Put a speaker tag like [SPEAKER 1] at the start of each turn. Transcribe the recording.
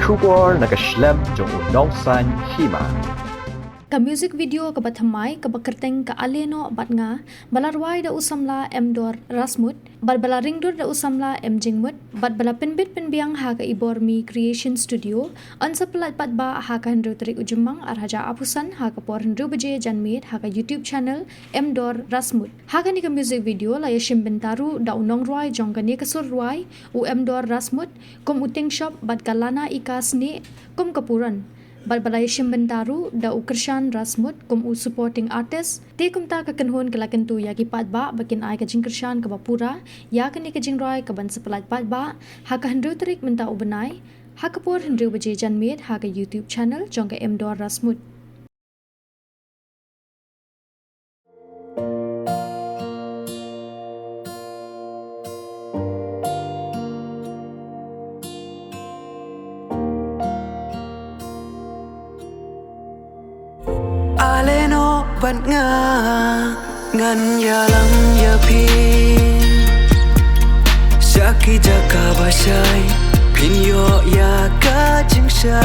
[SPEAKER 1] Shubor nakaslem jong unongsan Hima.
[SPEAKER 2] Ka music video ka bathamai ka bakerteng ka aleno batnga balarwai da usamla Emdor Rasmut bala ringdur da usamla Jymmang bala penbit penbiang ha ka ibormi creation studio ansa pelat patba ha ka hendro Tarik Jymmang arhaja apusan ha ka por hendro beje janmit ha ka YouTube channel Emdor Rasmut ha ka ni ka music video la yashim bentaru da unong roi jong ka ni ka sur roi u Emdor Rasmut kom uting shop bat kalana ikas ni kom kapuran Balbalay Bentaru da Ukershan Rasmut kum u supporting artist te kum ta ka kanhon kalakan tu ya ki patba bakin ai ka jingkershan ka bapura ya ka ni ka jingroi ka ban sepelat patba ha ka hendro Tarik menta ubenai ha ka por hendro beje janmit ha ka YouTube channel jong ka Emdor Rasmut
[SPEAKER 3] Aleno ban nga ngan ya lang ya pi Saki jaka basai pin yo ya ka jing sha